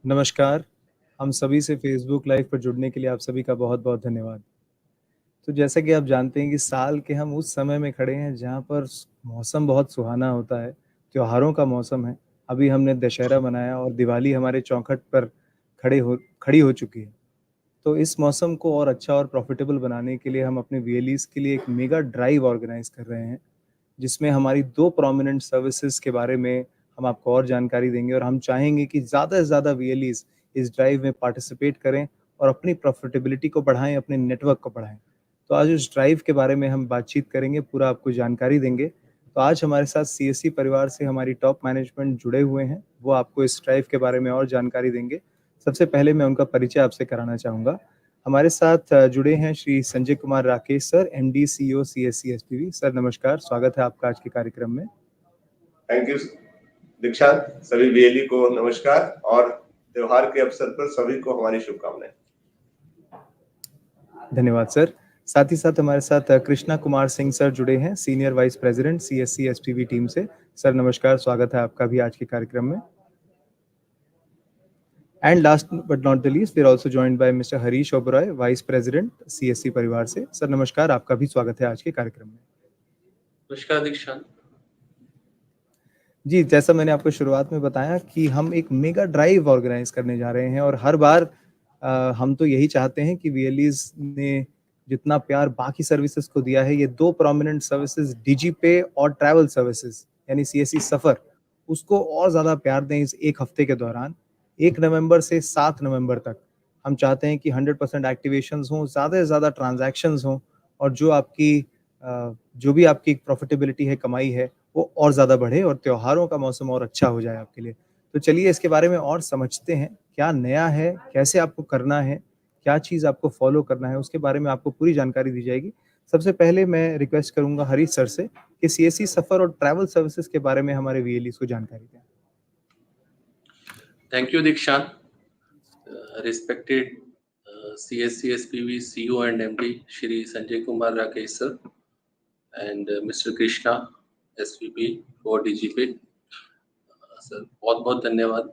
नमस्कार, हम सभी से फ़ेसबुक लाइव पर जुड़ने के लिए आप सभी का बहुत-बहुत धन्यवाद। तो जैसा कि आप जानते हैं कि साल के हम उस समय में खड़े हैं जहाँ पर स मौसम बहुत सुहाना होता है, त्योहारों का मौसम है। अभी हमने दशहरा मनाया और दिवाली हमारे चौखट पर खड़ी हो चुकी है। तो इस मौसम को और अच्छा और प्रॉफ़िटेबल बनाने के लिए हम अपने वीएलईज़ के लिए एक मेगा ड्राइव ऑर्गेनाइज़ कर रहे हैं, जिसमें हमारी 2 प्रोमिनेंट सर्विसेज़ के बारे में हम आपको और जानकारी देंगे और हम चाहेंगे कि ज़्यादा से ज़्यादा वीएलईज़ इस ड्राइव में पार्टिसिपेट करें और अपनी प्रॉफ़िटेबिलिटी को बढ़ाएँ, अपने नेटवर्क को बढ़ाएँ। तो आज उस ड्राइव के बारे में हम बातचीत करेंगे, पूरा आपको जानकारी देंगे। तो आज हमारे साथ सीएससी परिवार से हमारी टॉप मैनेजमेंट जुड़े हुए हैं, वो आपको इस ड्राइव के बारे में और जानकारी देंगे। सबसे पहले मैं उनका परिचय आपसे कराना चाहूँगा। हमारे साथ जुड़े हैं Shri Sanjay Kumar Rakesh sir, MD, CEO, CSC SPV. Sir नमस्कार, स्वागत है आपका आज के कार्यक्रम में। थैंक यू दीक्षांत, सभी वीएलई को नमस्कार और त्योहार के अवसर पर सभी को हमारी शुभकामनाएं। धन्यवाद सर। साथ ही साथ हमारे साथ कृष्णा कुमार सिंह सर जुड़े हैं, senior vice president CSC SPV team से। सर नमस्कार, स्वागत है आपका भी आज के कार्यक्रम में। And last but not the least, we are also joined by mister Harish Oberoi, vice president CSC परिवार से। सर नमस्कार, आपका भी स्वागत है आज के कार्यक्रम में। नमस्कार दीक्षांत जी, जैसा मैंने आपको शुरुआत में बताया कि हम एक मेगा ड्राइव ऑर्गेनाइज़ करने जा रहे हैं और हर बार हम तो यही चाहते हैं कि वीएलईज़ ने जितना प्यार बाकी सर्विसेज़ को दिया है, ये 2 प्रोमिनेंट सर्विसेज़ डिजीपे और ट्रैवल सर्विसेज़ यानी सीएससी सफ़र, उसको और ज़्यादा प्यार दें इस 1 हफ्ते के दौरान। 1 नवंबर से 7 नवंबर तक हम चाहते हैं कि 100% एक्टिवेशंस हों, ज़्यादा से ज़्यादा ट्रांज़ैक्शंस हों और जो भी आपकी प्रॉफ़िटेबिलिटी है, कमाई है, वो और ज़्यादा बढ़े और त्योहारों का मौसम और अच्छा हो जाए आपके लिए। तो चलिए इसके बारे में और समझते हैं, क्या नया है, कैसे आपको करना है, क्या चीज़ आपको फ़ॉलो करना है, उसके बारे में आपको पूरी जानकारी दी जाएगी। सबसे पहले मैं रिक्वेस्ट करूँगा हरीश सर से कि सीएससी सफ़र और ट्रैवल सर्विसेज़ के बारे में हमारे वीएलईज़ को जानकारी दें। थैंक यू दीक्षांत respected CSC SPV CEO and MD Shri Sanjay Kumar Rakesh sir and mister Krishna SVP for DGP sir, बहुत बहुत धन्यवाद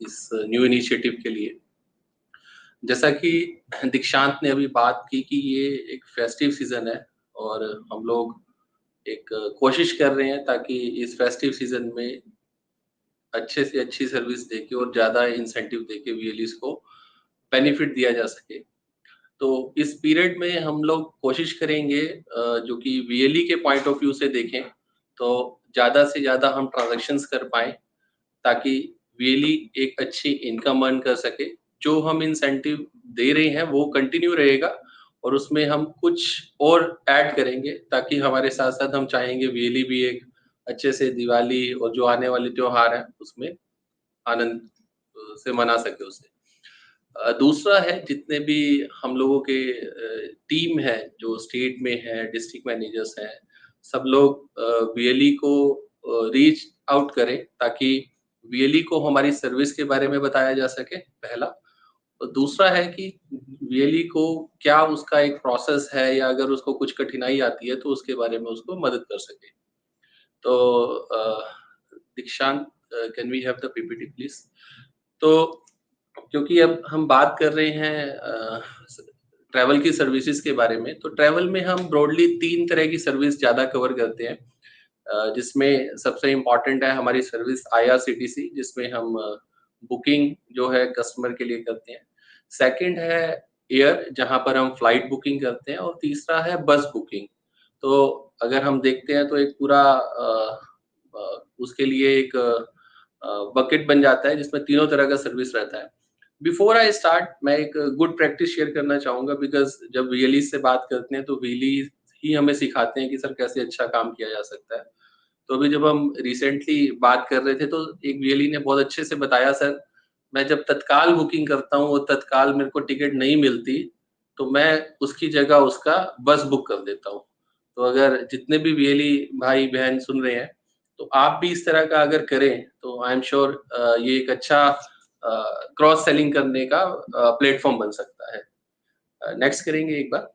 इस न्यू इनिशिएटिव के लिए। जैसा कि दीक्षांत ने अभी बात की कि ये एक फेस्टिव सीजन है और हम लोग एक कोशिश कर रहे हैं ताकि इस फेस्टिव सीजन में अच्छे से अच्छी सर्विस देके और ज़्यादा इंसेंटिव देके वीएलईज़ को बेनिफिट दिया जा सके। तो इस पीरियड में हम लोग कोशिश करेंगे जो कि वीएलई के पॉइंट ऑफ व्यू से देखें तो ज़्यादा से ज़्यादा हम ट्रांजैक्शंस कर पाएँ ताकि वीएलई एक अच्छी इनकम अर्न कर सके। जो हम इंसेंटिव दे रहे हैं वो कंटिन्यू रहेगा और उसमें हम कुछ और ऐड करेंगे ताकि हमारे साथ-साथ हम चाहेंगे वीएलई भी एक अच्छे से दिवाली और जो आने वाले त्योहार हैं उसमें आनंद से मना सके उसे। दूसरा है जितने भी हम लोगों के टीम है जो स्टेट में है, डिस्ट्रिक्ट मैनेजर्स हैं, सब लोग वीएलई को रीच आउट करें ताकि वीएलई को हमारी सर्विस के बारे में बताया जा सके, पहला। और दूसरा है कि वीएलई को क्या उसका एक प्रोसेस है या अगर उसको कुछ कठिनाई आती है तो उसके बारे में उसको मदद कर सके। तो Dikshant, can we have the PPT please? तो क्योंकि अब हम बात कर रहे हैं ट्रैवल की सर्विसेज के बारे में, तो ट्रैवल में हम ब्रॉडली 3 तरह की सर्विस ज़्यादा कवर करते हैं, जिसमें सबसे इम्पोर्टेंट है हमारी सर्विस आईआरसीटीसी, जिसमें हम बुकिंग जो है कस्टमर के लिए करते हैं। सेकंड है एयर, जहाँ पर हम फ्लाइट बुकिंग करते हैं और तीसरा है बस बुकिंग। तो अगर हम देखते हैं तो एक पूरा उसके लिए एक बकेट बन जाता है जिसमें तीनों तरह का सर्विस रहता है। बिफोर आई स्टार्ट, मैं एक गुड प्रैक्टिस शेयर करना चाहूँगा बिकॉज़ जब वीएलई से बात करते हैं तो वीएलई ही हमें सिखाते हैं कि सर कैसे अच्छा काम किया जा सकता है। तो अभी जब हम रिसेंटली बात कर रहे थे तो एक वीएलई ने बहुत अच्छे से बताया, सर मैं जब तत्काल बुकिंग करता हूँ और तत्काल मेरे को टिकट नहीं मिलती तो मैं उसकी जगह उसका बस बुक कर देता हूँ। तो अगर जितने भी वीएलई भाई बहन सुन रहे हैं तो आप भी इस तरह का अगर करें तो आई एम श्योर ये एक अच्छा क्रॉस सेलिंग करने का प्लेटफॉर्म बन सकता है। नेक्स्ट करेंगे एक बार।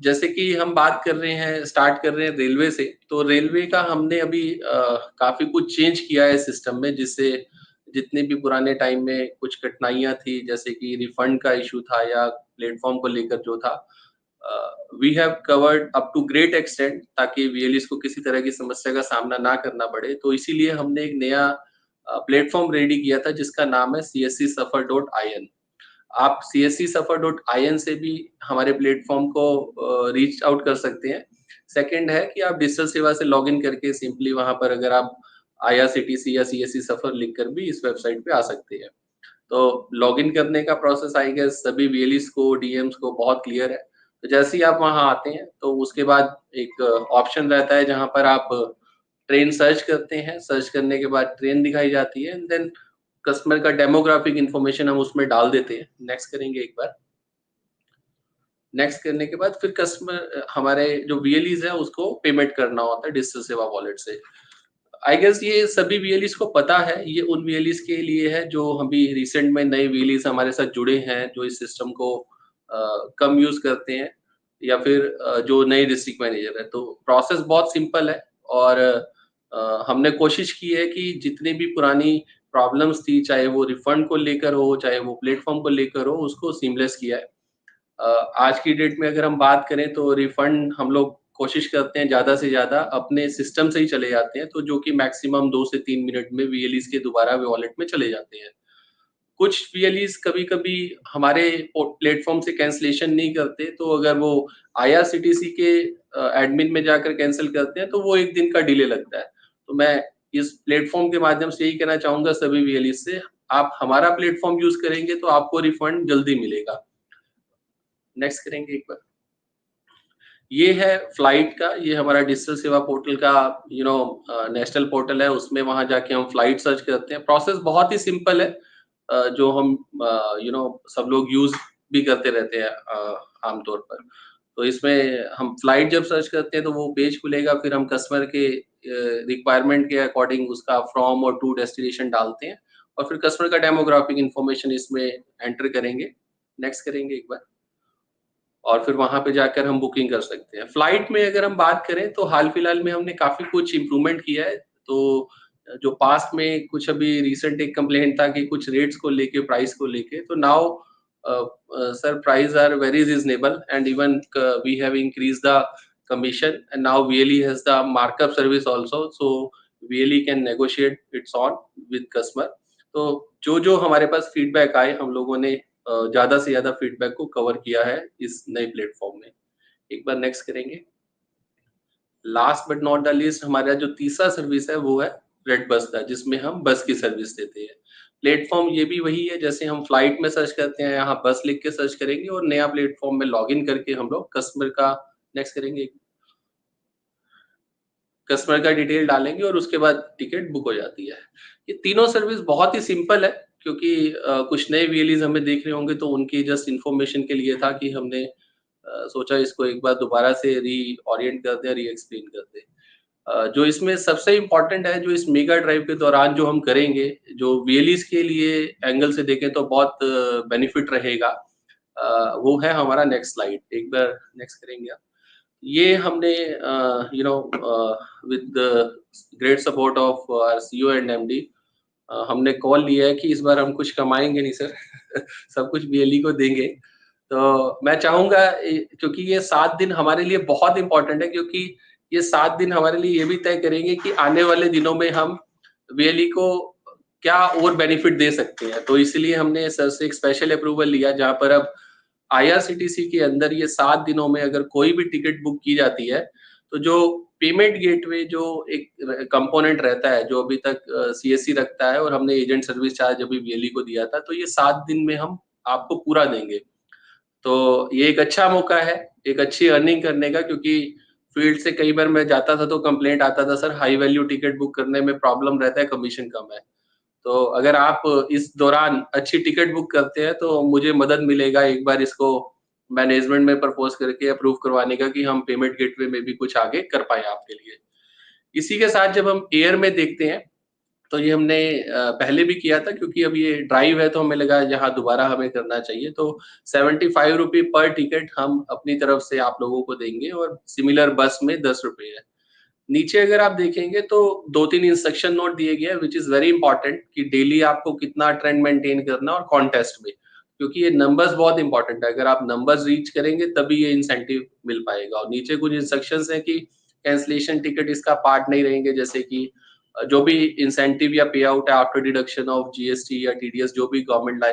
जैसे कि हम बात कर रहे हैं, स्टार्ट कर रहे हैं रेलवे से, तो रेलवे का हमने अभी काफी कुछ चेंज किया है सिस्टम में, जिससे जितने भी पुराने टाइम में कुछ कठिनाइयाँ थी, जैसे कि रिफंड का इश्यू था या प्लेटफ़ॉर्म को लेकर जो था, we have covered up to great extent, ताकि वीएलईज़ को किसी तरह की समस्या का सामना ना करना पड़े। तो इसीलिए हमने एक नया प्लेटफ़ॉर्म रेडी किया था जिसका नाम है cscsuffer.in। आप cscsuffer.in से भी हमारे प्लेटफ़ॉर्म को रीच आउट कर सकते हैं। सेकंड है कि आप डिजिटल सेवा से लॉगिन करके सिंपली वहाँ पर अगर आप IRCTC या CSC सफर लिखकर भी इस वेबसाइट पे आ सकते हैं। तो लॉगिन करने का प्रोसेस आई गेस सभी वीएलईज़ को, डीएम्स को बहुत क्लियर है। तो जैसे ही आप वहाँ आते हैं तो उसके बाद एक ऑप्शन रहता है जहाँ पर आप ट्रेन सर्च करते हैं। सर्च करने के बाद ट्रेन दिखाई जाती है एंड देन कस्टमर का डेमोग्राफिक इंफॉर्मेशन हम उसमें डाल देते हैं। नेक्स्ट करेंगे एक बार। नेक्स्ट करने के बाद फिर कस्टमर हमारे जो वीएलईज़ है उसको पेमेंट करना होता है डिजिटल सेवा वॉलेट से। आई गेस ये सभी वीएलईज़ को पता है। ये उन वीएलईज़ के लिए है जो अभी रिसेंट में नए वीएलईज़ हमारे साथ जुड़े हैं, जो इस सिस्टम को कम यूज़ करते हैं या फिर जो नए डिस्ट्रिक्ट मैनेजर है। तो प्रोसेस बहुत सिंपल है और हमने कोशिश की है कि जितनी भी पुरानी प्रॉब्लम्स थी, चाहे वो रिफंड को लेकर हो, चाहे वो प्लेटफ़ॉर्म को लेकर हो, उसको सीमलेस किया है। आज की डेट में अगर हम बात करें तो रिफंड हम लोग कोशिश करते हैं ज़्यादा से ज़्यादा अपने सिस्टम से ही चले जाते हैं, तो जो कि मैक्सिमम 2 से 3 मिनट में वीएलईज़ के दोबारा वॉलेट में चले जाते हैं। कुछ वीएलईज़ कभी-कभी हमारे प्लेटफ़ॉर्म से कैंसलेशन नहीं करते, तो अगर वो आईआरसीटीसी के एडमिन में जाकर कैंसल करते हैं, तो वो 1 दिन का डिले लगता है। तो मैं इस प्लेटफ़ॉर्म के माध्यम से यही कहना चाहूँगा सभी वीएलईज़ से, आप हमारा प्लेटफ़ॉर्म यूज़ करेंगे तो आपको रिफंड जल्दी मिलेगा। नेक्स्ट करेंगे एक बार। ये है फ्लाइट का, ये हमारा डिजिटल सेवा पोर्टल का नेशनल पोर्टल है, उसमें वहाँ जाके हम फ्लाइट सर्च करते हैं। प्रोसेस बहुत ही सिंपल है, जो हम सब लोग यूज़ भी करते रहते हैं आमतौर पर। तो इसमें हम फ्लाइट जब सर्च करते हैं तो वो पेज खुलेगा, फिर हम कस्टमर के रिक्वायरमेंट के अकॉर्डिंग उसका फ्रॉम और टू डेस्टिनेशन डालते हैं और फिर कस्टमर का डेमोग्राफिक इन्फॉर्मेशन इसमें एंटर करेंगे। नेक्स्ट करेंगे एक बार। और फिर वहाँ पे जाकर हम बुकिंग कर सकते हैं। फ्लाइट में अगर हम बात करें तो हाल-फिलहाल में हमने काफ़ी कुछ इम्प्रूवमेंट किया है। तो जो पास्ट में कुछ अभी रिसेंट एक कंप्लेंट था कि कुछ रेट्स को लेके, प्राइस को लेके, तो now sir price are very reasonable and even we have increased the commission and now VLE has the markup service also, so VLE can negotiate its own with customer. तो जो-जो हमारे पास feedback आए, हम लोगों ने ज़्यादा से ज़्यादा फीडबैक को कवर किया है इस नए प्लेटफ़ॉर्म में। एक बार नेक्स्ट करेंगे। Last but not the least हमारा जो तीसरा सर्विस है वो है रेड बस का, जिसमें हम बस की सर्विस देते हैं। प्लेटफ़ॉर्म ये भी वही है, जैसे हम फ्लाइट में सर्च करते हैं, यहाँ बस लिख के सर्च करेंगे और नया प्लेटफ़ॉर्म में लॉगिन करके हम लोग कस्टमर का नेक्स्ट करेंगे। कस्टमर का डिटेल डालेंगे और उसके बाद टिकट बुक हो जाती है। ये तीनों सर्विस बहुत ही सिंपल है, क्योंकि कुछ नए वीएलईज़ हमें देख रहे होंगे तो उनकी जस्ट इन्फॉर्मेशन के लिए था कि हमने सोचा इसको एक बार दोबारा से रीओरिएंट कर दें, री-एक्सप्लेन कर दें। जो इसमें सबसे इम्पोर्टेंट है, जो इस मेगा ड्राइव के दौरान जो हम करेंगे, जो वीएलईज़ के लिए एंगल से देखें तो बहुत बेनिफिट रहेगा, वो है हमारा नेक्स्ट स्लाइड। एक बार नेक्स्ट करेंगे आप। ये हमने with great support of our CEO and MD हमने कॉल लिया है कि इस बार हम कुछ कमाएँगे नहीं सर सब कुछ बीएलई को देंगे। तो मैं चाहूँगा क्योंकि ये 7 दिन हमारे लिए बहुत इम्पोर्टेंट है, क्योंकि ये 7 दिन हमारे लिए ये भी तय करेंगे कि आने वाले दिनों में हम बीएलई को क्या और बेनिफिट दे सकते हैं। तो इसलिए हमने सर से एक स्पेशल अप्रूवल लिया, जहाँ पर अब आईआरसीटीसी के अंदर ये 7 दिनों में अगर कोई भी टिकट बुक की जाती है, तो जो पेमेंट गेटवे जो एक कंपोनेंट रहता है, जो अभी तक सीएससी रखता है और हमने एजेंट सर्विस चार्ज अभी बीएलई को दिया था, तो ये 7 दिन में हम आपको पूरा देंगे। तो ये एक अच्छा मौका है, एक अच्छी अर्निंग करने का, क्योंकि फील्ड से कई बार मैं जाता था तो कंप्लेंट आता था, sir high value ticket book करने में प्रॉब्लम रहता है, कमीशन कम है। तो अगर आप इस दौरान अच्छी टिकट बुक करते हैं तो मुझे मदद मिलेगा एक बार इसको मैनेजमेंट में प्रपोज करके अप्रूव करवाने का कि हम पेमेंट गेटवे में भी कुछ आगे कर पाएँ आपके लिए। इसी के साथ जब हम एयर में देखते हैं, तो ये हमने पहले भी किया था, क्योंकि अब ये ड्राइव है तो हमें लगा यहाँ दोबारा हमें करना चाहिए। तो 75 रुपए पर टिकट हम अपनी तरफ से आप लोगों को देंगे और सिमिलर बस में 10 रुपए है। नीचे अगर आप देखेंगे तो 2-3 इंस्ट्रक्शन नोट दिए गए हैं विच इज वेरी इंपॉर्टेंट कि डेली आपको कितना ट्रेंड मेंटेन करना और कॉन्टेस्ट में, क्योंकि ये नंबर्स बहुत इंपॉर्टेंट है। अगर आप नंबर्स रीच करेंगे तभी ये इंसेंटिव मिल पाएगा। और नीचे कुछ इंस्ट्रक्शंस हैं कि कैंसलेशन टिकट इसका पार्ट नहीं रहेंगे, जैसे कि जो भी इंसेंटिव या पे आउट है आफ्टर डिडक्शन ऑफ जीएसटी या टीडीएस, जो भी गवर्नमेंट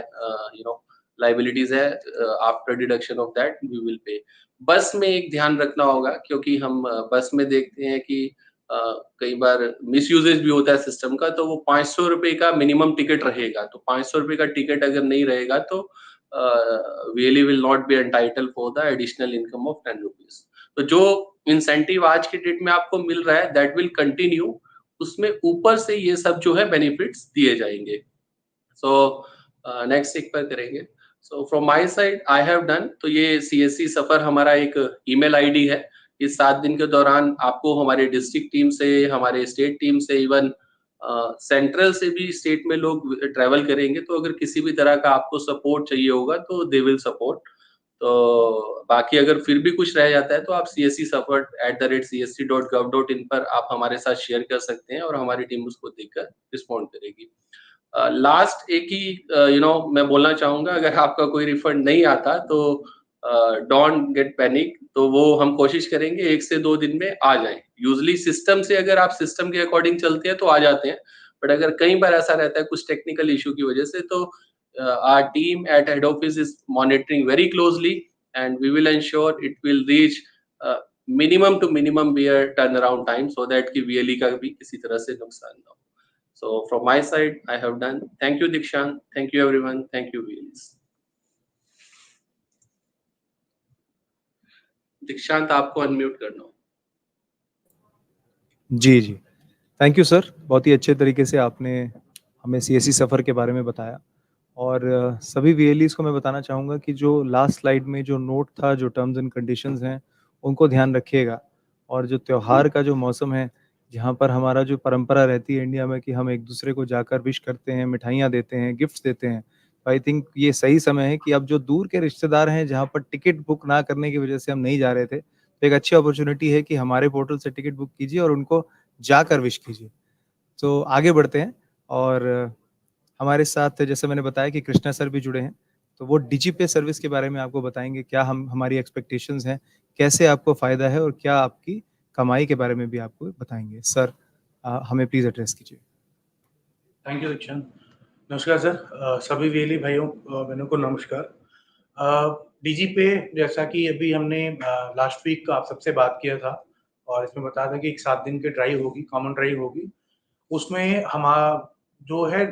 लाइबिलिटीज है, after deduction of that we will pay. बस में एक ध्यान रखना होगा, क्योंकि हम बस में देखते हैं कि कई बार मिसयूजेज भी होता है सिस्टम का, तो वो 500 रुपए का मिनिमम टिकट रहेगा। तो 500 रुपए का टिकट अगर नहीं रहेगा तो VLE will not be entitle for the additional income of 10 rupees. तो जो इंसेंटिव आज के डेट में आपको मिल रहा है दैट विल कंटिन्यू, उसमें ऊपर से ये सब जो है बेनिफिट्स दिए जाएंगे। सो नेक्स्ट एक पर करेंगे। So from my side I have done. तो ये सीएससी सफर हमारा एक ईमेल आईडी है। इस 7 दिन के दौरान आपको हमारे डिस्ट्रिक्ट टीम से, हमारे स्टेट टीम से, इवन सेंट्रल से भी स्टेट में लोग ट्रेवल करेंगे। तो अगर किसी भी तरह का आपको सपोर्ट चाहिए होगा तो दे विल सपोर्ट। तो बाकी अगर फिर भी कुछ रह जाता है तो आप cscsupport@csc.gov.in पर आप हमारे साथ शेयर कर सकते हैं और हमारी टीम उसको देखकर रिस्पॉन्ड करेगी। लास्ट एक ही मैं बोलना चाहूंगा, अगर आपका कोई रिफंड नहीं आता तो डोंट गेट पैनिक। तो वो हम कोशिश करेंगे 1 से 2 दिन में आ जाए। यूजली सिस्टम से, अगर आप सिस्टम के अकॉर्डिंग चलते हैं तो आ जाते हैं, बट अगर कई बार ऐसा रहता है कुछ टेक्निकल इशू की वजह से, तो our team at head office is monitoring very closely and we will ensure it will reach minimum to minimum beer turnaround time so that कि VLE का भी किसी तरह से नुकसान ना हो। So from my side I have done. Thank you Dikshant, thank you everyone, thank you VLEs। दीक्षांत आपको अनम्यूट करना हो। जी, जी। थैंक यू सर, बहुत ही अच्छे तरीके से आपने हमें सीएससी सफ़र के बारे में बताया। और सभी वीएलईज़ को मैं बताना चाहूँगा कि जो लास्ट स्लाइड में जो नोट था, जो टर्म्स एंड कंडीशंस हैं, उनको ध्यान रखिएगा। और जो त्योहार का जो मौसम है, जहाँ पर हमारा जो परंपरा रहती है इंडिया में कि हम एक-दूसरे को जाकर विश करते हैं, मिठाइयाँ देते हैं, गिफ्ट्स देते हैं। तो आई थिंक ये सही समय है कि अब जो दूर के रिश्तेदार हैं, जहाँ पर टिकट बुक ना करने की वजह से हम नहीं जा रहे थे, तो एक अच्छी अपॉर्च्युनिटी है कि हमारे पोर्टल से टिकट बुक कीजिए और उनको जाकर विश कीजिए। तो आगे बढ़ते हैं और हमारे साथ जैसे मैंने बताया कि कृष्णा सर भी जुड़े हैं, तो वो डिजिपे सर्विस के बारे में आपको बताएँगे, क्या हम हमारी एक्सपेक्टेशंस हैं, कैसे आपको फ़ायदा है और क्या आपकी कमाई के बारे में भी आपको बताएँगे। सर हमें प्लीज़ एड्रेस कीजिए। थैंक यू दीक्षांत। नमस्कार सर, सभी वीएलई भाइयों बहनों को नमस्कार। डिजिपे, जैसा कि अभी हमने लास्ट वीक आप सबसे बात किया था और इसमें बताया था कि एक 7 दिन की ड्राइव होगी, कॉमन ड्राइव होगी। उसमें जो है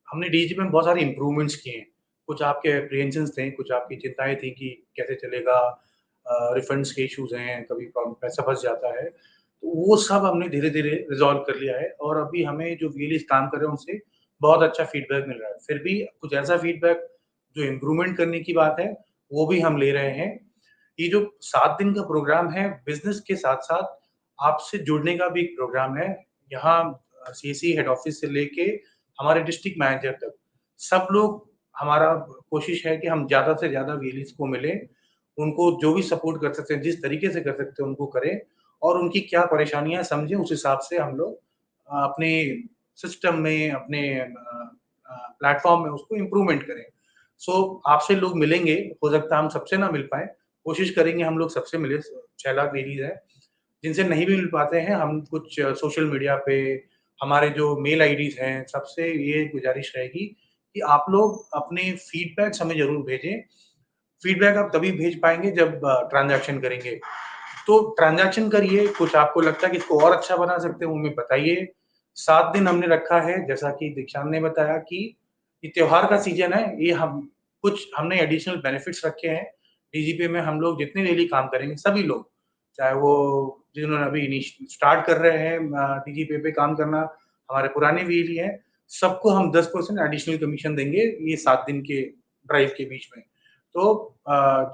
हमने डिजिपे में बहुत सारे इम्प्रूवमेंट्स किए हैं। कुछ आपके एप्रीहेंशंस थे, कुछ आपकी चिंताएं थी कि कैसे चलेगा, रिफंड्स के इश्यूज हैं, कभी पैसा फंस जाता है, तो वो सब हमने धीरे-धीरे रिज़ॉल्व कर लिया है और अभी हमें जो वीएलईज़ काम कर रहे हैं उनसे बहुत अच्छा फीडबैक मिल रहा है। फिर भी कुछ ऐसा फीडबैक जो इम्प्रूवमेंट करने की बात है, वो भी हम ले रहे हैं। ये जो 7 दिन का प्रोग्राम है, बिज़नेस के साथ-साथ आपसे जुड़ने का भी एक प्रोग्राम है। यहाँ सीएससी हेड ऑफिस से लेके हमारे डिस्ट्रिक्ट मैनेजर तक, सब लोग, हमारा कोशिश है कि हम ज़्यादा से ज़्यादा वीएलईज़ को मिलें, उनको जो भी सपोर्ट कर सकते हैं, जिस तरीके से कर सकते हैं उनको करें और उनकी क्या परेशानियाँ समझें, उस हिसाब से हम लोग अपने सिस्टम में, अपने प्लेटफ़ॉर्म में उसको इम्प्रूवमेंट करें। आपसे लोग मिलेंगे, हो सकता है हम सबसे ना मिल पाएँ, कोशिश करेंगे हम लोग सबसे मिलें, 6 लाख वीएलईज़ हैं। जिनसे नहीं भी मिल पाते हैं, हम कुछ सोशल मीडिया पे, हमारे जो मेल आईडीज़ हैं, सबसे ये गुज़ारिश रहेगी कि आप लोग अपने फीडबैक्स हमें ज़रूर भेजें। फीडबैक आप तभी भेज पाएँगे जब ट्रांज़ैक्शन करेंगे। तो ट्रांज़ैक्शन करिए, कुछ आपको लगता है कि इसको और अच्छा बना सकते हैं, वो हमें बताइए। 7 दिन हमने रखा है, जैसा कि दीक्षांत ने बताया कि ये त्योहार का सीज़न है, ये हमने एडिशनल बेनिफिट्स रखे हैं। डीजीपे में हम लोग जितने डेली काम करेंगे, सभी लोग, चाहे वो जिन्होंने अभी स्टार्ट कर रहे हैं डीजीपे पे काम करना, हमारे पुराने वीएलई हैं, सबको हम 10% एडिशनल कमीशन देंगे ये 7 दिन के ड्राइव के बीच में। तो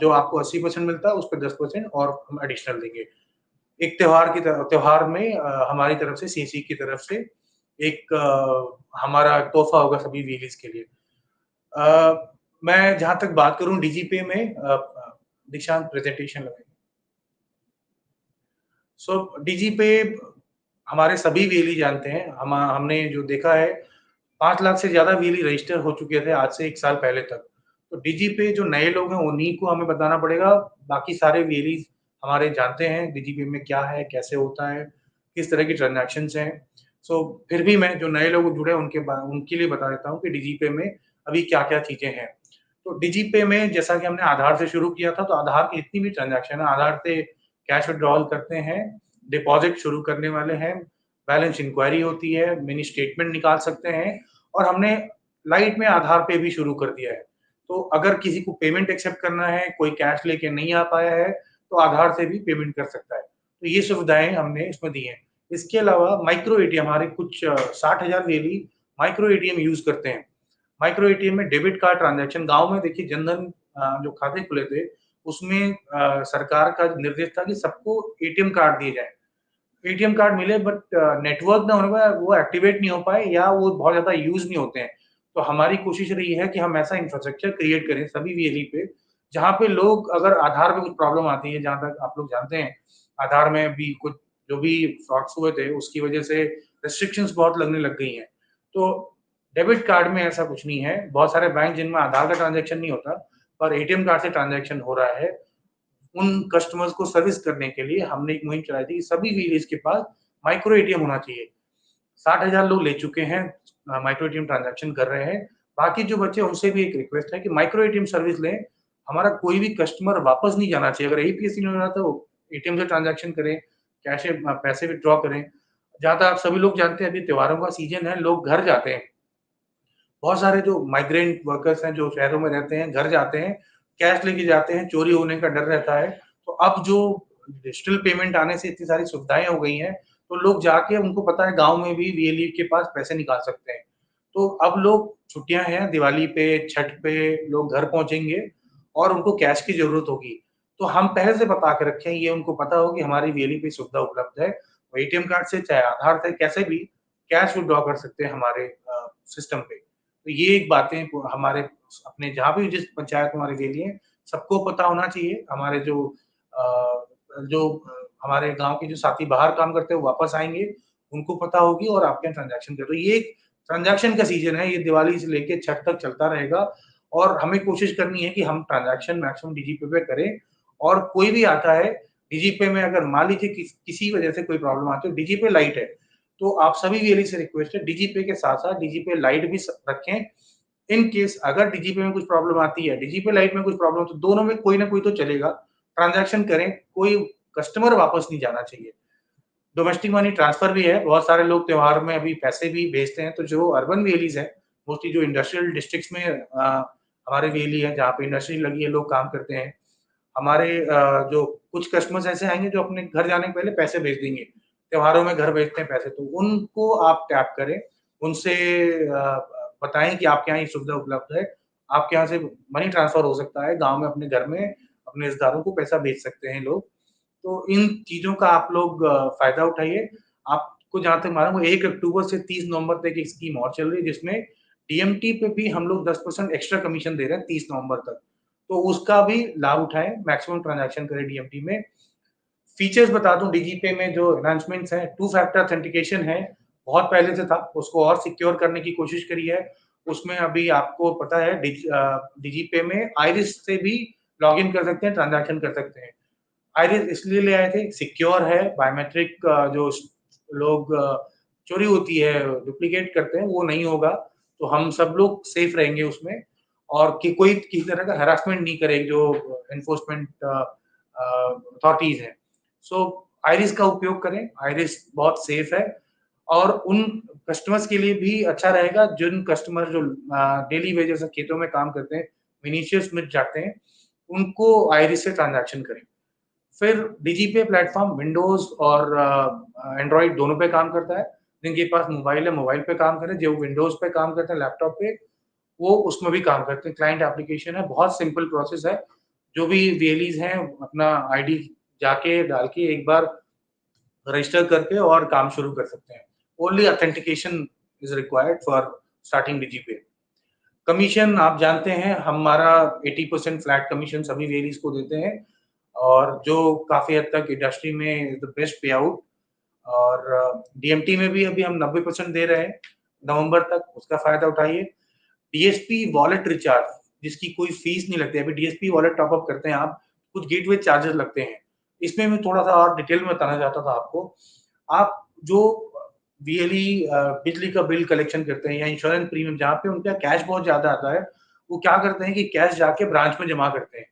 जो आपको 80% मिलता है, उस पे 10% और हम एडिशनल देंगे। एक त्योहार में हमारी तरफ से, सीएससी की तरफ से एक हमारा तोहफ़ा होगा सभी वीएलईज़ के लिए। मैं जहाँ तक बात करूँ डीजीपे में, दीक्षांत प्रेज़ेंटेशन लगाएँगे। सो डीजी पे हमारे सभी वीएलई जानते हैं। हमने जो देखा है 5 लाख से ज़्यादा वीएलई रजिस्टर हो चुके थे आज से 1 साल पहले तक। तो डीजी पे जो नए लोग हैं उन्हीं को हमें बताना पड़ेगा, बाकी सारे वीएलईज़ हमारे जानते हैं डीजी पे में क्या है, कैसे होता है, किस तरह की ट्रांज़ैक्शंस हैं। सो फिर भी मैं जो नए लोग जुड़े हैं उनके लिए बता देता हूँ कि डीजी पे में अभी क्या-क्या चीज़ें हैं। तो डीजी पे में जैसा कि हमने आधार से शुरू किया था, तो आधार की जितनी भी ट्रांज़ैक्शन है, आधार से कैश विथड्रॉवल करते हैं, डिपॉज़िट शुरू करने वाले हैं, बैलेंस इंक्वायरी होती है, मिनी स्टेटमेंट निकाल सकते हैं और हमने लाइट में आधार पे भी शुरू कर दिया है। तो अगर किसी को पेमेंट एक्सेप्ट करना है, कोई कैश लेके नहीं आ पाया है, तो आधार से भी पेमेंट कर सकता है। तो ये सुविधाएँ हमने इसमें दी हैं। इसके अलावा माइक्रो एटीएम हमारे कुछ 60,000 वीएलई माइक्रो एटीएम यूज़ करते हैं। माइक्रो एटीएम में डेबिट कार्ड ट्रांज़ैक्शन गाँव में देखिए जनधन जो खाते खुले थे, उसमें सरकार का निर्देश था कि सबको एटीएम कार्ड दिए जाएँ। एटीएम कार्ड मिले बट नेटवर्क ना होने पर वो एक्टिवेट नहीं हो पाए या वो बहुत ज़्यादा यूज़ नहीं होते हैं। तो हमारी कोशिश रही है कि हम ऐसा इंफ्रास्ट्रक्चर क्रिएट करें सभी वीएलई पे, जहाँ पे लोग अगर आधार में कुछ प्रॉब्लम आती है, जहाँ तक आप लोग जानते हैं, आधार में भी कुछ जो भी फ्रॉड्स हुए थे, उसकी वजह से रिस्ट्रिक्शंस बहुत लगने लग गई हैं। तो डेबिट कार्ड में ऐसा कुछ नहीं है। बहुत सारे बैंक जिनमें आधार का ट्रांज़ैक्शन नहीं होता, पर एटीएम कार्ड से ट्रांज़ैक्शन हो रहा है। उन कस्टमर्स को सर्विस करने के लिए हमने एक मुहिम चलाई थी कि सभी वीलेज के पास माइक्रो एटीएम होना चाहिए। 60,000 लोग ले चुके हैं, माइक्रो एटीएम ट्रांज़ैक्शन कर रहे हैं। बाकी जो बचे उनसे भी एक रिक्वेस्ट है कि माइक्रो एटीएम सर्विस लें। हमारा कोई भी कस्टमर वापस नहीं जाना चाहिए। अगर एईपीएस नहीं हो रहा तो एटीएम से ट्रांज़ैक्शन करें, कैश से पैसे विथड्रॉ करें। जहाँ तक आप सभी लोग जानते हैं अभी त्योहारों का सीज़न है, लोग घर जाते हैं। बहुत सारे जो माइग्रेंट वर्कर्स हैं, जो शहरों में रहते हैं, घर जाते हैं, कैश लेके जाते हैं, चोरी होने का डर रहता है। तो अब जो डिजिटल पेमेंट आने से इतनी सारी सुविधाएँ हो गई हैं, तो लोग जाके उनको पता है गाँव में भी वीएलई के पास पैसे निकाल सकते हैं। तो अब लोग छुट्टियाँ हैं, दिवाली पे, छठ पे लोग घर पहुँचेंगे और उनको कैश की ज़रूरत होगी। तो हम पहले से बता के रखें, ये उनको पता हो कि हमारी वीएलई पे सुविधा उपलब्ध है। वो एटीएम कार्ड से चाहे आधार से कैसे भी कैश विथड्रॉ कर सकते हैं हमारे सिस्टम पे। तो ये एक बातें हमारे अपने जहाँ भी जिस पंचायत में हमारे वीएलई हैं, सबको पता होना चाहिए। हमारे हमारे गाँव के जो साथी बाहर काम करते हैं, वो वापस आएँगे, उनको पता होगी और आपके यहाँ ट्रांज़ैक्शन कर तो ये एक ट्रांज़ैक्शन का सीज़न है, ये दिवाली से लेके छठ तक चलता रहेगा और हमें कोशिश करनी है कि हम ट्रांज़ैक्शन मैक्सिमम डीजीपे पे करें और कोई भी आता है, डीजीपे में अगर मान लीजिए किसी वजह से कोई प्रॉब्लम आती है, डीजीपे लाइट है, तो आप सभी वीएलई से रिक्वेस्ट है, डीजीपे के साथ-साथ डीजीपे लाइट भी रखें। इन केस अगर डीजीपे में कुछ प्रॉब्लम आती है, डीजीपे लाइट में कुछ प्रॉब्लम तो दोनों में कोई ना कोई तो चलेगा। ट्रांज़ैक्शन करें, कोई कस्टमर वापस नहीं जाना चाहिए। डोमेस्टिक मनी ट्रांसफर भी है, बहुत सारे लोग त्योहार में अभी पैसे भी भेजते हैं, तो जो अर्बन वीएलईज़ हैं, मोस्टली जो इंडस्ट्रियल डिस्ट्रिक्ट्स में हमारे वीएलई है, जहाँ पे इंडस्ट्री लगी है, लोग काम करते हैं। हमारे जो कुछ कस्टमर्स ऐसे आएँगे जो अपने घर जाने के पहले पैसे भेज देंगे। त्योहारों में घर भेजते हैं पैसे, तो उनको आप टैप करें, उनसे बताएँ कि आपके यहाँ ये सुविधा उपलब्ध है। आपके यहाँ से मनी ट्रांसफर हो सकता है, गाँव में अपने घर में अपने रिश्तेदारों को पैसा भेज सकते हैं लोग। तो इन चीज़ों का आप लोग फ़ायदा उठाइए। आपको जहाँ तक मालूम हो 1 अक्टूबर से 30 नवंबर तक एक स्कीम और चल रही है जिसमें डीएमटी पे भी हम लोग 10% एक्स्ट्रा कमीशन दे रहे हैं 30 नवंबर तक। तो उसका भी लाभ उठाएँ, मैक्सिमम ट्रांज़ैक्शन करें डीएमटी में। फीचर्स बता दूँ डीजीपे में जो एनहांसमेंट्स हैं, टू फैक्टर ऑथेंटिकेशन है, बहुत पहले से था, उसको और सिक्योर करने की कोशिश करी है। उसमें अभी आपको पता है डीजीपे में आइरिस से भी लॉगिन कर सकते हैं, ट्रांज़ैक्शन कर सकते हैं। आइरिस इसलिए ले आए थे, सिक्योर है, बायोमेट्रिक जो लोग चोरी होती है, डुप्लीकेट करते हैं, वो नहीं होगा, तो हम सब लोग सेफ रहेंगे उसमें और कि कोई किसी तरह का हैरेसमेंट नहीं करे जो एनफोर्समेंट अथॉरिटीज़ हैं। सो आइरिस का उपयोग करें, आइरिस बहुत सेफ है और उन कस्टमर्स के लिए भी अच्छा रहेगा जिन कस्टमर जो डेली वेजेस से खेतों में काम करते हैं, विनिशियस में जाते हैं, उनको आइरिस से ट्रांज़ैक्शन करें। फिर डीजीपे प्लेटफ़ॉर्म विंडोज़ और एंड्रॉइड दोनों पे काम करता है। जिनके पास मोबाइल है, मोबाइल पे काम करें, जो विंडोज़ पे काम करते हैं लैपटॉप पे, वो उसमें भी काम करते हैं। क्लाइंट एप्लीकेशन है, बहुत सिंपल प्रोसेस है। जो भी वीएलईज़ हैं, अपना आईडी जाके डाल के एक बार रजिस्टर करके और काम शुरू कर सकते हैं। Only authentication is required for starting DigiPay. Commission आप जानते हैं, हमारा 80% फ्लैट कमीशन सभी वीएलईज़ को देते हैं। और जो काफ़ी हद तक इंडस्ट्री में द बेस्ट पे आउट। और डीएमटी में भी अभी हम 90% दे रहे हैं नवंबर तक, उसका फ़ायदा उठाइए। डीएसपी वॉलेट रिचार्ज जिसकी कोई फीस नहीं लगती है। अभी डीएसपी वॉलेट टॉप अप करते हैं आप, कुछ गेटवे चार्जेस लगते हैं। इसमें मैं थोड़ा-सा और डिटेल में बताना चाहता था आपको। आप जो वीएलई बिजली का बिल कलेक्शन करते हैं या इंश्योरेंस प्रीमियम जहाँ पे उनका कैश बहुत ज़्यादा आता है, वो क्या करते हैं कि कैश जाके ब्रांच में जमा करते हैं।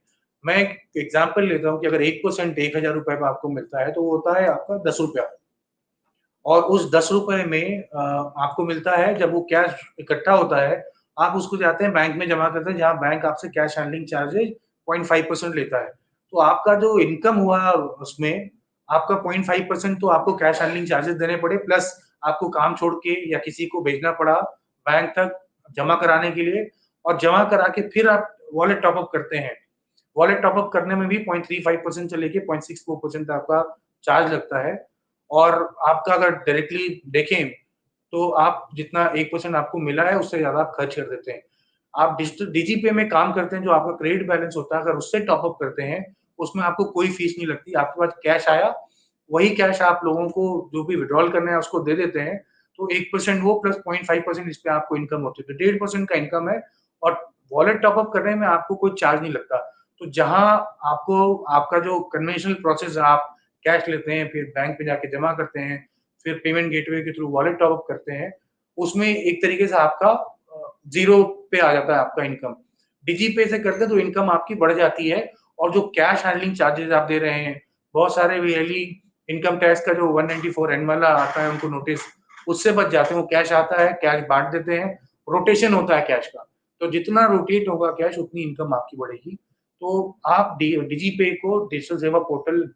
मैं एक एग्ज़ाम्पल लेता हूँ कि अगर 1% ₹1000 पे आपको मिलता है, तो वो होता है आपका ₹10 और उस ₹10 में आपको मिलता है जब वो कैश इकट्ठा होता है, आप उसको जाते हैं बैंक में जमा करते हैं, जहाँ बैंक आपसे कैश हैंडलिंग चार्जेज़ 0.5% लेता है। तो आपका जो इनकम हुआ उसमें, आपका 0.5% तो आपको कैश हैंडलिंग चार्जेज़ देने पड़े, प्लस आपको काम छोड़ के या किसी को भेजना पड़ा बैंक तक जमा कराने के लिए, और जमा करा के फिर आप वॉलेट टॉप अप करते हैं। वॉलेट टॉप अप करने में भी 0.35% से लेके 0.64% तक आपका चार्ज लगता है। और आपका अगर डायरेक्टली देखें, तो आप जितना 1% आपको मिला है, उससे ज़्यादा आप खर्च कर देते हैं। आप डिजिटल डिजीपे में काम करते हैं, जो आपका क्रेडिट बैलेंस होता है, अगर उससे टॉप अप करते हैं, उसमें आपको कोई फीस नहीं लगती। आपके पास कैश आया, वही कैश आप लोगों को जो भी विथड्रॉल करना है, उसको दे देते हैं। तो 1% वो प्लस 0.5% इस पे आपको इनकम होती है। तो 1.5% का इनकम है और वॉलेट टॉप अप करने में आपको कोई चार्ज नहीं लगता। तो जहाँ आपको आपका जो कन्वेंशनल प्रोसेस है, आप कैश लेते हैं, फिर बैंक में जाके जमा करते हैं, फिर पेमेंट गेटवे के थ्रू वॉलेट टॉप अप करते हैं, उसमें एक तरीके से आपका ज़ीरो पे आ जाता है आपका इनकम। डिजीपे से करते हैं तो इनकम आपकी बढ़ जाती है, और जो कैश हैंडलिंग चार्जेज़ आप दे रहे हैं, बहुत सारे वीएलई इनकम टैक्स का जो 194N वाला आता है उनको नोटिस, उससे बच जाते हैं। वो कैश आता है, कैश बाँट देते हैं, रोटेशन होता है कैश का। तो जितना रोटेट होगा कैश, उतनी इनकम आपकी बढ़ेगी। तो आप डिजीपे को डिजिटल सेवा पोर्टल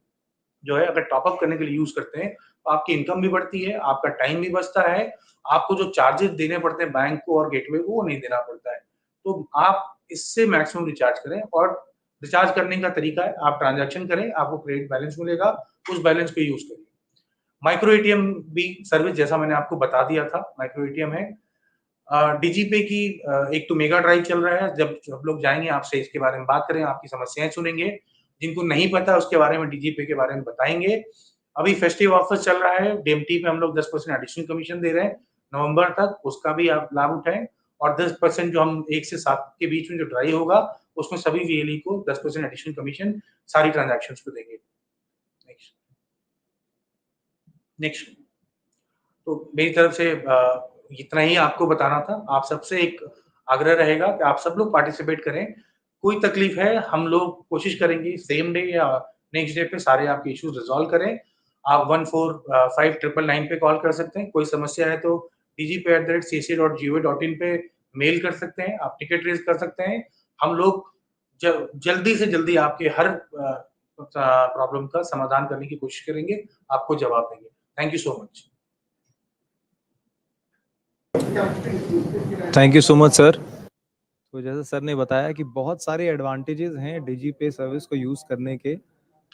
जो है, अगर टॉप अप करने के लिए यूज़ करते हैं, तो आपकी इनकम भी बढ़ती है, आपका टाइम भी बचता है, आपको जो चार्जेज़ देने पड़ते हैं बैंक को और गेटवे को, वो नहीं देना पड़ता है। तो आप इससे मैक्सिमम रिचार्ज करें, और रिचार्ज करने का तरीका है, आप ट्रांज़ैक्शन करें, आपको क्रेडिट बैलेंस मिलेगा, उस बैलेंस को यूज़ करिए। माइक्रो एटीएम भी सर्विस जैसा मैंने आपको बता दिया था, माइक्रो एटीएम है। डिजीपे की एक तो मेगा ड्राइव चल रहा है, जब सब लोग जाएँगे आपसे इसके बारे में बात करें, आपकी समस्याएँ सुनेंगे। जिनको नहीं पता उसके बारे में, डिजीपे के बारे में बताएँगे। अभी फेस्टिव ऑफर चल रहा है, डीएमटी पे हम लोग 10% एडिशनल कमीशन दे रहे हैं नवंबर तक, उसका भी आप लाभ उठाएँ। और 10% जो हम 1 से 7 के बीच में जो ड्राइव होगा, उसमें सभी वीएलई को 10% एडिशनल कमीशन सारी ट्रांज़ैक्शंस पे देंगे। नेक्स्ट। नेक्स्ट। तो मेरी तरफ से इतना ही आपको बताना था। आप सबसे एक आग्रह रहेगा कि आप सब लोग पार्टिसिपेट करें। कोई तकलीफ है, हम लोग कोशिश करेंगे सेम डे या नेक्स्ट डे पे सारे आपके इश्यूज़ रिज़ॉल्व करें। आप 145999 पे कॉल कर सकते हैं। कोई समस्या है तो dgp@cca.gov.in पे मेल कर सकते हैं। आप टिकट रेज़ कर सकते हैं। हम लोग जल्दी से जल्दी आपके हर प्रॉब्लम का समाधान करने की कोशिश करेंगे, आपको जवाब देंगे। Thank you so much. Thank you so much sir. तो जैसे सर ने बताया कि बहुत सारे एडवांटेजेस हैं डिजीपे सर्विस को यूज़ करने के,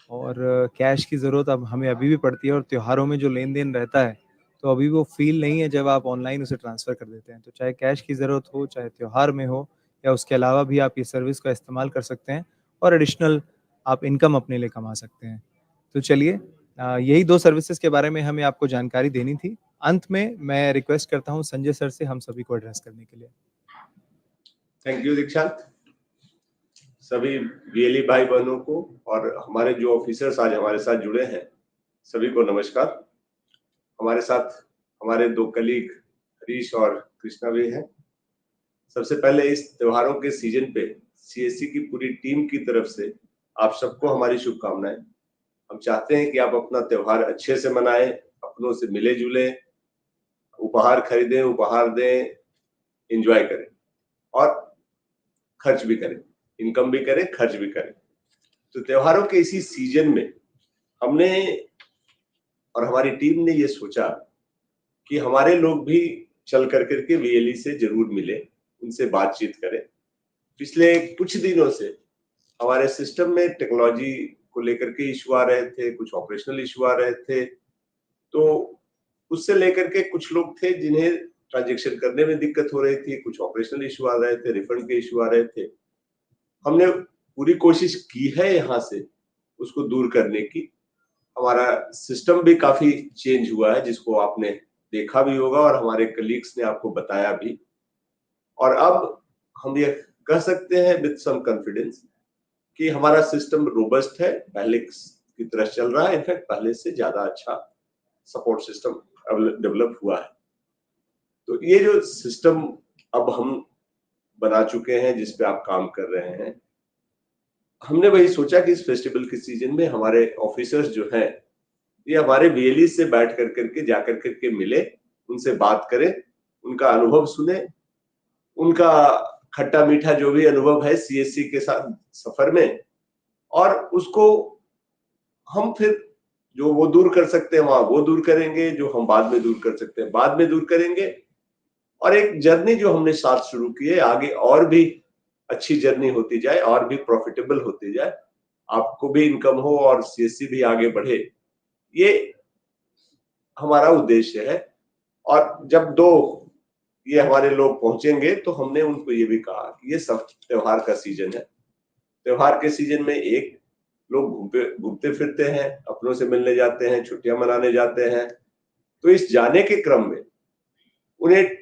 और कैश की ज़रूरत अब हमें अभी भी पड़ती है, और त्योहारों में जो लेन-देन रहता है, तो अभी वो फ़ील नहीं है जब आप ऑनलाइन उसे ट्रांसफ़र कर देते हैं। तो चाहे कैश की ज़रूरत हो, चाहे त्योहार में हो, या उसके अलावा भी आप इस सर्विस का इस्तेमाल कर सकते हैं, और एडिशनल आप इनकम अपने लिए कमा सकते हैं। तो चलिए, यही 2 सर्विसेज़ के बारे में हमें आपको जानकारी देनी थी। अंत में मैं रिक्वेस्ट करता हूँ संजय सर से हम सभी को एड्रेस करने के लिए। थैंक यू दीक्षांत। सभी वीएलई भाई बहनों को और हमारे जो ऑफिसर्स आज हमारे साथ जुड़े हैं, सभी को नमस्कार। हमारे साथ हमारे 2 कलीग हरीश और कृष्णा भी हैं। सबसे पहले इस त्योहारों के सीजन पे सीएससी की पूरी टीम की तरफ से आप सबको हमारी शुभकामनाएं। हम चाहते हैं कि आप अपना त्योहार अच्छे से मनाएं, अपनों से मिले जुले, उपहार खरीदें, उपहार दें, एंजॉय करें और खर्च भी करें, इनकम भी करें, खर्च भी करें। तो त्योहारों के इसी सीजन में हमने और हमारी टीम ने ये सोचा कि हमारे लोग भी चल करके वीएलई से जरूर मिले, उनसे बातचीत करें। पिछले कुछ दिनों से हमारे सिस्टम में टेक्नोलॉजी को लेकर के इशू आ रहे थे, कुछ ऑपरेशनल इशू आ रहे थे। तो उससे लेकर के कुछ लोग थे जिन्हें ट्रांजैक्शन करने में दिक्कत हो रही थी, कुछ ऑपरेशनल इशू आ रहे थे, रिफंड के इशू आ रहे थे। हमने पूरी कोशिश की है यहाँ से उसको दूर करने की। हमारा सिस्टम भी काफी चेंज हुआ है, जिसको आपने देखा भी होगा और हमारे कलीग्स ने आपको बताया भी। और अब हम ये कह सकते हैं विद सम कॉन्फिडेंस कि हमारा सिस्टम रोबस्ट है, पहले की तरह चल रहा है, इनफैक्ट पहले से ज्यादा अच्छा सपोर्ट सिस्टम डेवलप हुआ है। तो ये जो सिस्टम अब हम बना चुके हैं, जिस पे आप काम कर रहे हैं, हमने वही सोचा कि इस फेस्टिवल के सीजन में हमारे ऑफिसर्स जो हैं, ये हमारे वीएलई से बैठ कर करके जाकर करके मिले, उनसे बात करें, उनका अनुभव सुने, उनका खट्टा मीठा जो भी अनुभव है सीएससी के साथ सफर में, और उसको हम फिर जो वो दूर कर सकते हैं वहां वो दूर करेंगे, जो हम बाद में दूर कर सकते हैं बाद में दूर करेंगे। और एक जर्नी जो हमने साथ शुरू की है, आगे और भी अच्छी जर्नी होती जाए और भी प्रॉफिटेबल होती जाए, आपको भी इनकम हो और सीएससी भी आगे बढ़े, ये हमारा उद्देश्य है। और जब ये हमारे लोग पहुंचेंगे तो हमने उनको ये भी कहा कि ये सब त्योहार का सीजन है, त्योहार के सीजन में एक लोग घूमते फिरते हैं, अपनों से मिलने जाते हैं, छुट्टियां मनाने जाते हैं, तो इस जाने के क्रम में उन्हें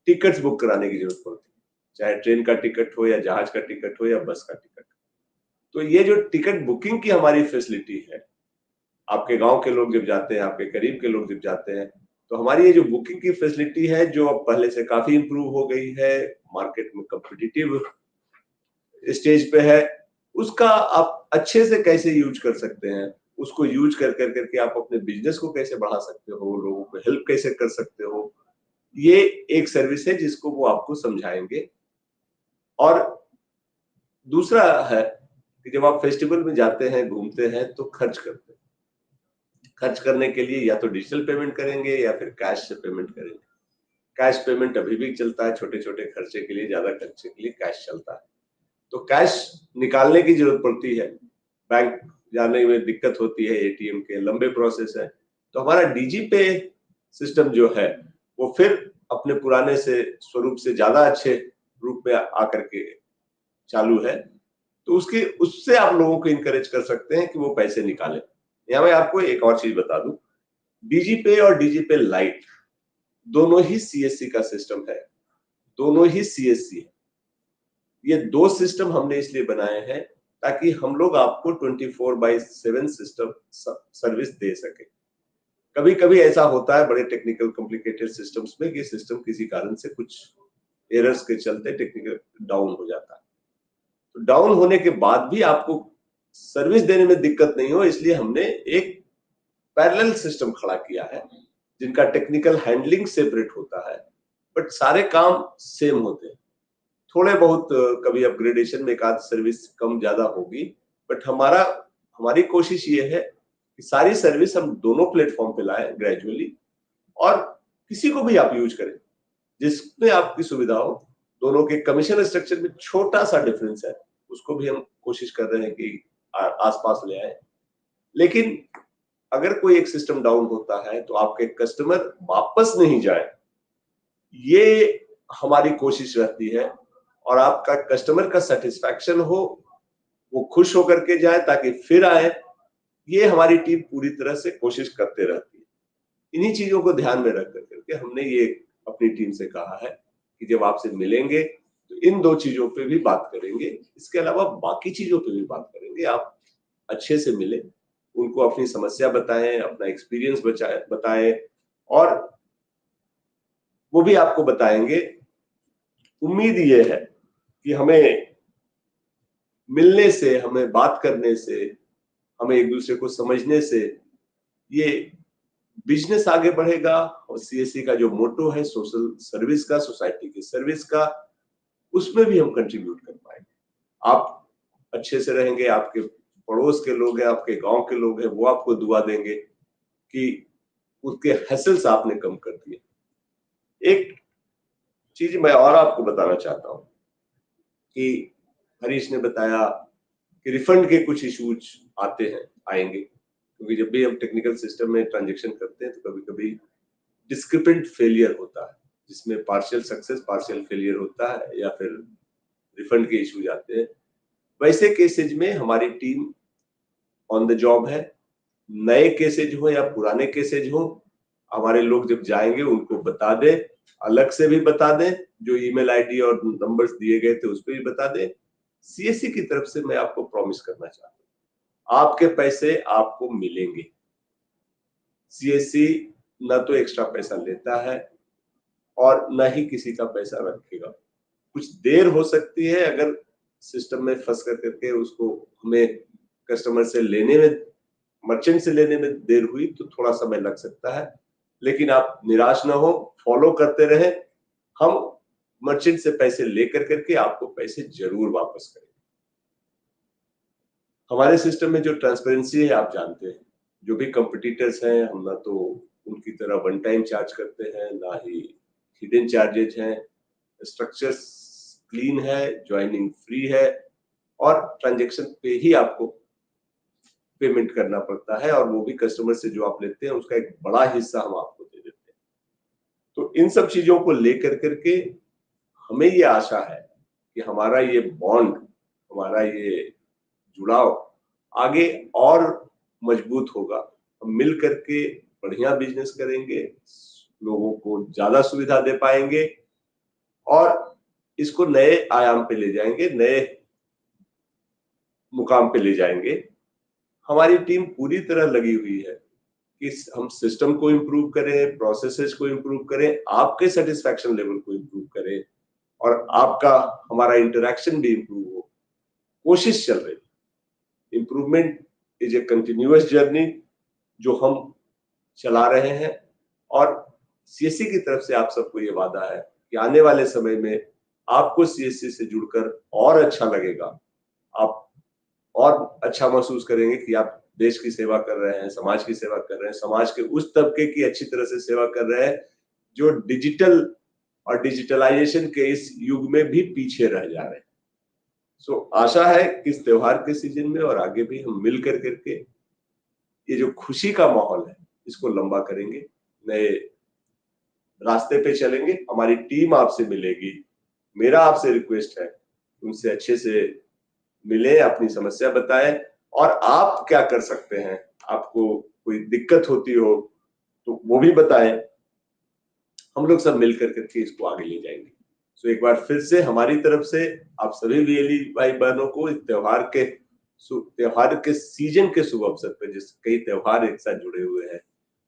टिकट्स बुक कराने की जरूरत पड़ती है, चाहे ट्रेन का टिकट हो या जहाज का टिकट हो या बस का टिकट। तो ये जो टिकट बुकिंग की हमारी फैसिलिटी है, आपके गांव के लोग जब जाते हैं, आपके करीब के लोग जब जाते हैं, तो हमारी ये जो बुकिंग की फैसिलिटी है, जो अब पहले से काफी इंप्रूव हो गई है, मार्केट में कॉम्पिटिटिव स्टेज पे है, उसका आप अच्छे से कैसे यूज कर सकते हैं, उसको यूज कर करके आप अपने बिजनेस को कैसे बढ़ा सकते हो, लोगों को हेल्प कैसे कर सकते हो, ये एक सर्विस है जिसको वो आपको समझाएंगे। और दूसरा है कि जब आप फेस्टिवल में जाते हैं, घूमते हैं, तो खर्च करते हैं। खर्च करने के लिए या तो डिजिटल पेमेंट करेंगे या फिर कैश से पेमेंट करेंगे। कैश पेमेंट अभी भी चलता है, छोटे छोटे खर्चे के लिए, ज्यादा खर्चे के लिए कैश चलता है। तो कैश निकालने की जरूरत पड़ती है, बैंक जाने में दिक्कत होती है, एटीएम के लंबे प्रोसेस है, तो हमारा डीजी पे सिस्टम जो है वो फिर अपने पुराने से स्वरूप से ज्यादा अच्छे रूप में आकर के चालू है। तो उससे आप लोगों को इनकरेज कर सकते हैं कि वो पैसे निकालें। यहाँ मैं आपको एक और चीज बता दूं, डीजी पे और डीजी पे लाइट दोनों ही सीएससी का सिस्टम है, दोनों ही सीएससी है। ये दो सिस्टम हमने इसलिए बनाए हैं ताकि हम लोग आपको 24/7 सिस्टम सर्विस दे सके। कभी कभी ऐसा होता है बड़े टेक्निकल कॉम्प्लिकेटेड सिस्टम्स में कि सिस्टम किसी कारण से कुछ एरर्स के चलते टेक्निकल डाउन हो जाता है। तो डाउन होने के बाद भी आपको सर्विस देने में दिक्कत नहीं हो, इसलिए हमने एक पैरेलल सिस्टम खड़ा किया है जिनका टेक्निकल हैंडलिंग सेपरेट होता है, बट सारे काम सेम होते हैं। थोड़े बहुत कभी अपग्रेडेशन में एक आध सर्विस कम ज्यादा होगी, बट हमारी कोशिश ये है कि सारी सर्विस हम दोनों प्लेटफॉर्म पे लाएं ग्रेजुअली, और किसी को भी आप यूज करें जिसमें आपकी सुविधा हो। दोनों के कमीशन स्ट्रक्चर में छोटा सा डिफरेंस है, उसको भी हम कोशिश कर रहे हैं कि आसपास ले आए। लेकिन अगर कोई एक सिस्टम डाउन होता है तो आपके कस्टमर वापस नहीं जाए, ये हमारी कोशिश रहती है, और आपका कस्टमर का सेटिस्फैक्शन हो, वो खुश होकर के जाए ताकि फिर आए, ये हमारी टीम पूरी तरह से कोशिश करते रहती है। इन्हीं चीजों को ध्यान में रख करके हमने ये अपनी टीम से कहा है कि जब आपसे मिलेंगे तो इन दो चीजों पे भी बात करेंगे, इसके अलावा बाकी चीजों पे भी बात करेंगे। आप अच्छे से मिले, उनको अपनी समस्या बताएं, अपना एक्सपीरियंस बताएं, और वो भी आपको बताएंगे। उम्मीद ये है कि हमें मिलने से, हमें बात करने से, हमें एक दूसरे को समझने से ये बिजनेस आगे बढ़ेगा, और सीएससी का जो मोटो है सोशल सर्विस का, सोसाइटी की सर्विस का, उसमें भी हम कंट्रीब्यूट कर पाएंगे। आप अच्छे से रहेंगे, आपके पड़ोस के लोग हैं, आपके गांव के लोग हैं, वो आपको दुआ देंगे कि उसके हैसल्स आपने कम कर दिए। एक चीज मैं और आपको बताना चाहता हूं कि हरीश ने बताया कि रिफंड के कुछ इश्यूज आएंगे, क्योंकि जब भी हम टेक्निकल सिस्टम में ट्रांजैक्शन करते हैं तो कभी कभी डिस्क्रिपेंट फेलियर होता है, जिसमें पार्शियल सक्सेस पार्शियल फेलियर होता है, या फिर रिफंड के इश्यूज आते हैं। वैसे केसेज में हमारी टीम ऑन द जॉब है। नए केसेज हो या पुराने केसेज हो, हमारे लोग जब जाएंगे उनको बता दें, अलग से भी बता दें, जो ईमेल आईडी और नंबर्स दिए गए थे उस पर भी बता दें। सीएससी की तरफ से मैं आपको प्रॉमिस करना चाहता हूँ, आपके पैसे आपको मिलेंगे। सीएससी न तो एक्स्ट्रा पैसा लेता है और न ही किसी का पैसा रखेगा। कुछ देर हो सकती है अगर सिस्टम में फंस कर करके उसको हमें कस्टमर से लेने में, मर्चेंट से लेने में देर हुई तो थोड़ा समय लग सकता है, लेकिन आप निराश ना हो, फॉलो करते रहे। हम मर्चेंट से पैसे लेकर करके आपको पैसे जरूर वापस करेंगे। हमारे सिस्टम में जो ट्रांसपेरेंसी है आप जानते हैं, जो भी कंपटीटर्स हैं हम ना तो उनकी तरह वन टाइम चार्ज करते हैं, ना ही हिडन चार्जेज हैं। स्ट्रक्चर्स क्लीन है, ज्वाइनिंग फ्री है और ट्रांजैक्शन पे ही आपको पेमेंट करना पड़ता है, और वो भी कस्टमर से जो आप लेते हैं उसका एक बड़ा हिस्सा हम आपको दे देते हैं। तो इन सब चीजों को लेकर करके हमें ये आशा है कि हमारा ये बॉन्ड, हमारा ये जुड़ाव आगे और मजबूत होगा। हम मिल करके बढ़िया बिजनेस करेंगे, लोगों को ज्यादा सुविधा दे पाएंगे और इसको नए आयाम पे ले जाएंगे, नए मुकाम पे ले जाएंगे। हमारी टीम पूरी तरह लगी हुई है कि हम सिस्टम को इम्प्रूव करें, प्रोसेसेस को इम्प्रूव करें, आपके सेटिस्फैक्शन लेवल को इम्प्रूव करें और आपका हमारा इंटरेक्शन भी इम्प्रूव हो। कोशिश चल रही है। Improvement is a continuous journey जो हम चला रहे हैं, और सीएससी की तरफ से आप सबको ये वादा है कि आने वाले समय में आपको सीएससी से जुड़कर और अच्छा लगेगा, आप और अच्छा महसूस करेंगे कि आप देश की सेवा कर रहे हैं, समाज की सेवा कर रहे हैं, समाज के उस तबके की अच्छी तरह से सेवा कर रहे हैं जो डिजिटल और डिजिटलाइजेशन के इस युग में भी पीछे रह जा रहे हैं। सो आशा है कि इस त्योहार के सीजन में और आगे भी हम मिल कर करके ये जो खुशी का माहौल है इसको लंबा करेंगे, नए रास्ते पे चलेंगे। हमारी टीम आपसे मिलेगी। मेरा आपसे रिक्वेस्ट है उनसे अच्छे से मिले, अपनी समस्या बताएं और आप क्या कर सकते हैं, आपको कोई दिक्कत होती हो तो वो भी बताएं। हम लोग सब मिलकर करके इसको आगे ले जाएंगे। सो एक बार फिर से हमारी तरफ से आप सभी वीएलई भाई बहनों को इस त्योहार के सीजन के शुभ अवसर पर, जिस कई त्योहार एक साथ जुड़े हुए हैं,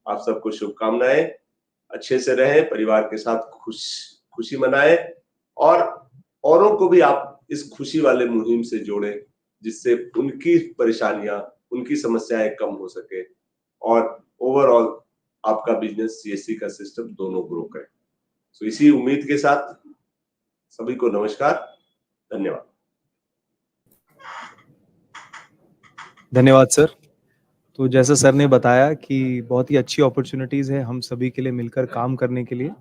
आप सबको शुभकामनाएं। अच्छे से रहें, परिवार के साथ खुशी मनाएं और औरों को भी आप इस खुशी वाले मुहिम से जोड़ें, जिससे उनकी परेशानियां, उनकी समस्याएं कम हो सके और ओवरऑल आपका बिजनेस, सीएससी का सिस्टम दोनों ग्रो करे। सो इसी उम्मीद के साथ सभी को नमस्कार, धन्यवाद। धन्यवाद सर। तो जैसा सर ने बताया कि बहुत ही अच्छी अपॉर्चुनिटीज़ है हम सभी के लिए मिलकर काम करने के लिए,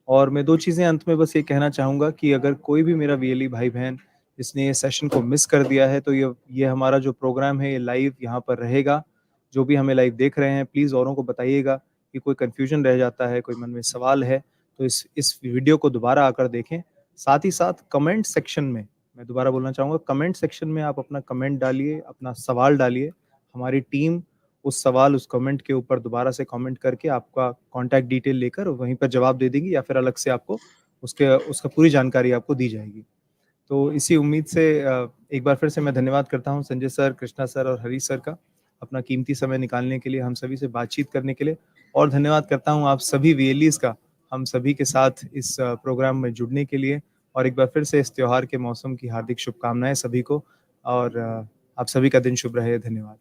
और मैं 2 चीज़ें अंत में बस ये कहना चाहूँगा कि अगर कोई भी मेरा वीएलई भाई-बहन जिसने ये सेशन को मिस कर दिया है, तो ये हमारा जो प्रोग्राम है ये लाइव यहाँ पर रहेगा। जो भी हमें लाइव देख रहे हैं, प्लीज़ औरों को बताइएगा कि कोई कन्फ्यूजन रह जाता है, कोई मन में सवाल है, तो इस वीडियो को दोबारा आकर देखें। साथ ही साथ कमेंट सेक्शन में, मैं दोबारा बोलना चाहूँगा, कमेंट सेक्शन में आप अपना कमेंट डालिए, अपना सवाल डालिए। हमारी टीम उस सवाल, उस कमेंट के ऊपर दोबारा से कमेंट करके आपका कॉन्टैक्ट डिटेल लेकर वहीं पर जवाब दे देंगी, या फिर अलग से आपको उसका पूरी जानकारी आपको दी जाएगी। तो इसी उम्मीद से एक बार फिर से मैं धन्यवाद करता हूँ संजय सर, कृष्णा सर और हरीश सर का, अपना कीमती समय निकालने के लिए, हम सभी से बातचीत करने के लिए, और धन्यवाद करता हूँ आप सभी वीएलईज़ का हम सभी के साथ इस प्रोग्राम में जुड़ने के लिए। और एक बार फिर से इस त्योहार के मौसम की हार्दिक शुभकामनाएं सभी को, और आप सभी का दिन शुभ रहे। धन्यवाद।